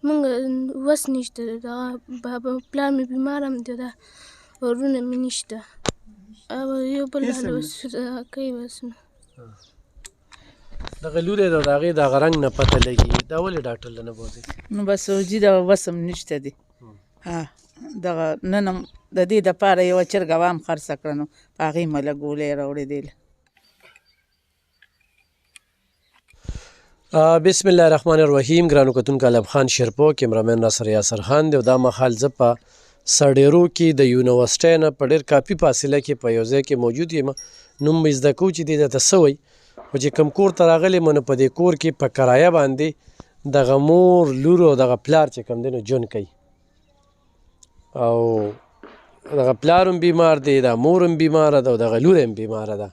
موږ وس نشته دغه پلار مې بیمار هم دی دا ورونه مې نشته او یو بل حال اوس کوي بس نو دغه لوری ده د هغې دغه رنګ نه پته لګي دا ولې ډاکټر له نه بوځئ نو بس وجي دغه وس هم نشته دی دغه نن هم د دې دپاره یوه چرګه وام خرڅه کړه نو په هغې مې له ګولۍ راوړې دی بسم الله الرحمن الرحیم ګرانو کتونکو الب خان شیرپو کیمرامین ناصر یاسر خان دی او دا مهال زه په سړیرو کې د یونیورسټۍ نه په ډېر کافي فاصله کې په یو ځای کې موجود یم نوم مې زده کوو چې دې درته څه وایي خو چې کوم کور ته راغلی مو نو په دې کور کې په کرایه باندې دغه مور لور او دغه پلار چې کوم دی نو ژوند کوي او دغه پلار هم بیمار دی دا مور هم بیماره ده او دغه لور هم بیماره ده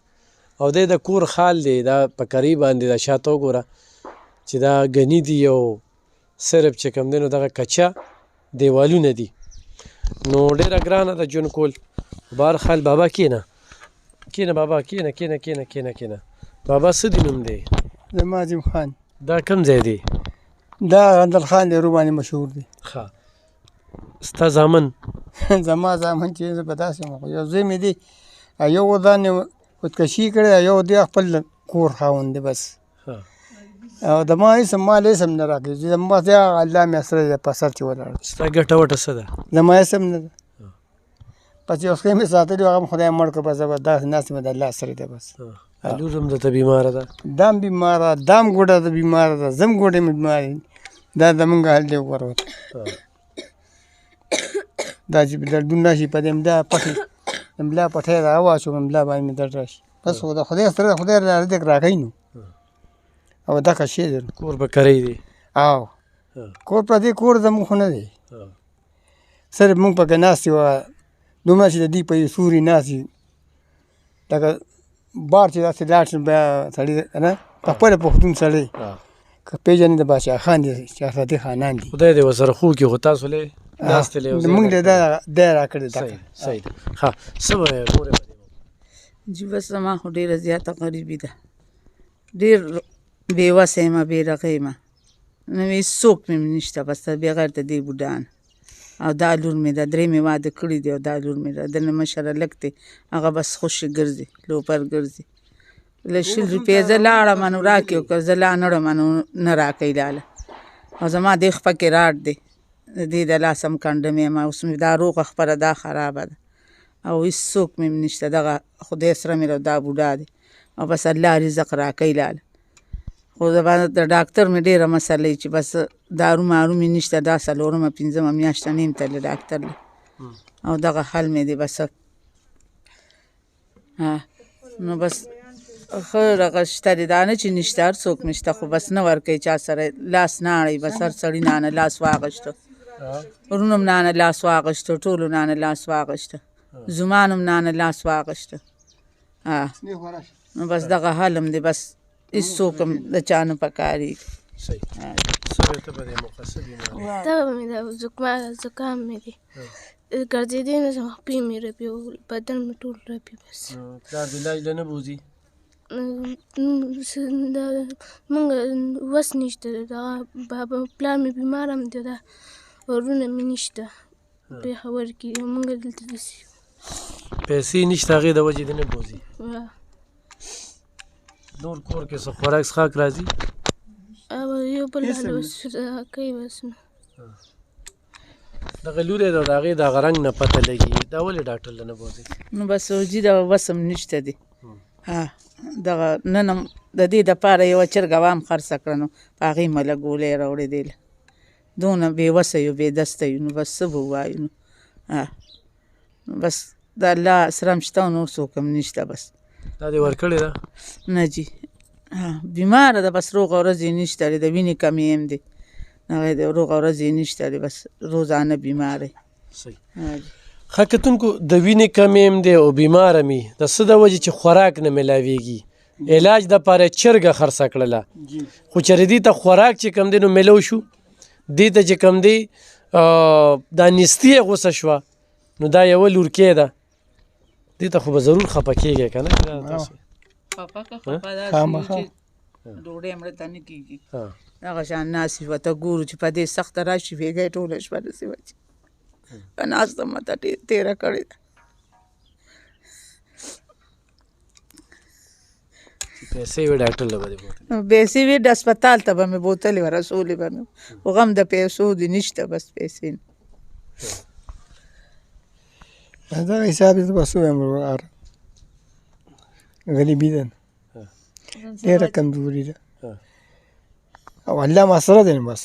او دی د کور خال دی دا په کرۍ باندې دا شاته وګوره چې دا ګني دي او صرف چې کوم دی نو دغه کچه دیوالونه دي نو ډېره ګرانه ده ژوند کول بهرحال بابا کښېنه بابا کښېنه بابا څه دي نوم دی زما عظیم خان دا کوم ځای دی دا غندل خان دی روبانې مشهور دی ښه ستا زامن زما زامن چې زه به داسې یم یو زوی مې دی یو ودانې خودکشي کړې یو دی خپل کور خاوند دی بس او د ما هېڅ مال هېڅ هم نه راکوي زما بس الله مې سره دی په سر چې ولاړ ستا ګټه وټه څه ده زما هېڅ هم نه ده بس یو څه مې ساتلي وو هغه هم خدای مړ کړ بس زه به داسې ناست یم د الله سره دی بس لور هم درته بیماره ده دا هم بیماره ده دا هم ګوډه ده بیماره ده زه هم ګوډه مې بیمار یم دا زمونږ حال دی وګوره دا چې دردونه راشي په دې ملا پټې د ملا پټۍ راواچوم ملا باندې مې درد راشي بس د خدای سره خدای رزق راکوي نو او دغه شی دی کور به کرۍ دی او کور پردی کور زموږ خو نه دی صرف موږ پکې ناست یو دومره چې د دې په سوري ناست یو لکه بار چې داسې لاړ شي بیا سړي نه په خپله پښتون سړی که پېژنې د باچا خان دي شهزادي خانان دي خدای دې ورسره خو کړي خو تاسو لی ناستې لی موږ دی راکړی صحیح ده ښه څه به نورې جی بس زما خو ډېره زیاته غریبي ده ډېر بې وسه یم بې رغه یم نو هېڅوک مې نشته بس بغیر د دې بوډا نه او دا لور مې ده درې مې واده کړي دي او دا لور مې ده د نه مشره لږ دی هغه بس خوشې ګرځي لوپر ګرځي له 100 روپۍ زه لاړم نو راکړي او که زه لا نه وړم نو نه راکوي لاله او زما دې خپه کې راټ دی د دې د لاسه م کنډم یم اوس مې دا روغه خپله دا خرابه ده او هېڅوک مې نشته دغه خدای سره مې دا بوډا دی او بس الله رزق راکوي لاله خو د ډاکټر مې ډېره مسله چې بس دارو مارو مې نشته دا څلورمه پنځمه میاشته نه یم تللی ډاکټر له او دغه حال مې دی بس نو بس ښه دغه شته دی دا نه چې نشته هر څوک مې شته خو بس نه ورکوي چا سره لاس نه اړوي بس هر سړي نانه لاس واغېسته ورونو هم نانه لاس واغېسته ټولو نانه لاس واغېسته زومان هم نانه لاس واغېسته نو بس دغه حال هم دی بس هېڅوک هم د چا نه پکارېږي تبه مې ده زکام مې دی ګرځېدی نه شم خپې مې رپي او بدن مې ټول رپي بس پلار دې علاج له نه بوځي موږ وس نشته دغه پلار مې بیمار هم دی دا ورونه مې نشته پېښور کې موږ دلته داسې پیسې نشته هغې د وجې دې نه بوځي نور کور کې څه خوراک څښاک راځي او یو بل حال اوس کوي بس نو دغه لوری ده د هغې دغه رنګ نه پته لګي دا ولې ډاکټر له نه بوځئ نو بس وجي دغه وس هم نشته دی دغه نن هم د دې دپاره یوه چرګه وام خرڅه کړه نو په هغې مې له ګولۍ راوړې دی دونه بې وسه یو بې دسته یو نو بس څه به ووایو نو بس د الله سره هم شته او نور څوک هم نشته بس دا دې ورکړې ده نه جي بیماره ده بس روغه ورځ یې نشته دی د وینې کمې هم دی هغې د روغه ورځ یې نشته دی بس روزانه بیماره صحیح ښه کتونکو د وینې کمې هم دی او بیماره مې د څه د وجې چې خوراک نه میلاویږي علاج دپاره چرګه خرڅه کړله خو چېرې دې ته خوراک چې کوم دی نو میلو شو دې ته چې کوم دی دا نیستي یې غوسه شوه نو دا یوه لورکۍ ده دې ته خو به ضرور خفه کېږئ که نه خفه که خفه داسې ډوډۍ مړه ته نه کېږي ها دغه شان ناست وي ورته ګورو چې په دې سخته راشي بېګۍ ټوله شپه داسې وچې په ناسته مته تېره کړې ده پیسې وې ډاکټر له به دې بوتلې پیسې وې د هسپتال ته به مې بوتلې وه رسولې به مې خو غم د پیسو دې نشته بس پیسې نه دغه حساب یې زه بس ووایم ورور غریبي ده ډېره کمزوري ده او الله ما سره دی نو بس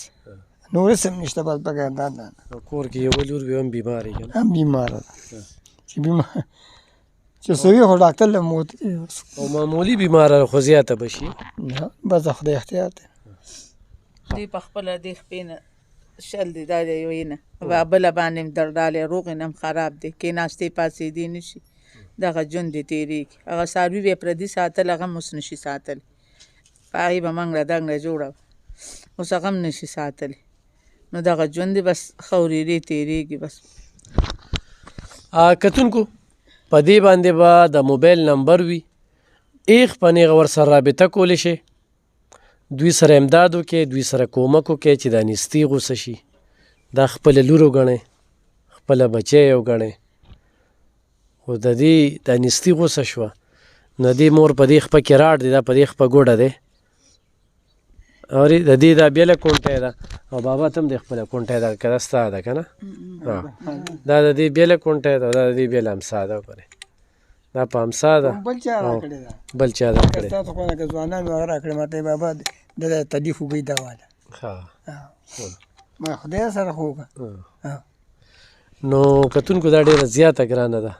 نور هېڅ هم نشته بس بګیر دا ده او کور کې یو لور وي هم بیمار وي که نه هم بیماره ده چې بیمار چې سوي خو ډاکټر له موت او معمولي بیماره خو زیاته به شي نه بس د خدای اختیار دی دې په خپله دې خپې نه شل دی دا دی یوې نه بله باندې هم دردالی روغ یې نه هم خراب دی کېناستې پاڅېدې نه شي دغه ژوند دې تېرېږي هغه څاروي به یې پردي ساتل هغه هم اوس نشي ساتلی په هغې به منګړه دنګړه جوړه وه اوس هغه هم نشي ساتلی نو دغه ژوند دی بس ښه ورېرې تېرېږي بس کتونکو په دې باندې به د موبایل نمبر وي ایخ په نیغه ورسره رابطه کولی شئ دوی سره امداد وکړئ دوی سره کومک وکړئ چې دا نیستي غوسه شي دا خپله لور وګڼئ خپله بچی یې وګڼئ خو د دې دا نیستي غوسه شوه نو دې مور په دې خپه کې راډ دی دا په دې خپه ګوډه دی اورې د دې دا بېله کونټی ده او بابا ته هم د خپله کونټی ده که دا ستا ده که نه دا د دې بېله کونټی ده دا د دې بېله امسا ده وګورئ دا په امسا ده بل چا راکړې ده بل چا دا کړې ستاسو خو نه که ځوانان مې هغه راکړې ما ته یې بابا د تلیف اوبۍ دوا ده ښه ما خدای سره خو وکړه نو کتونکو دا ډېره زیاته ګرانه ده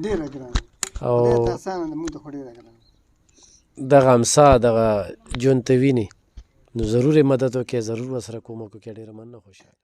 ډېره ګرانه او خدای ته اسانه ده موږ ته خو ډېره ګرانه دغه امسا دغه ژوند ته ویني نو ضرور یې مدد وکړئ ضرور ورسره کومک وکړئ ډېره مننه خوشحاله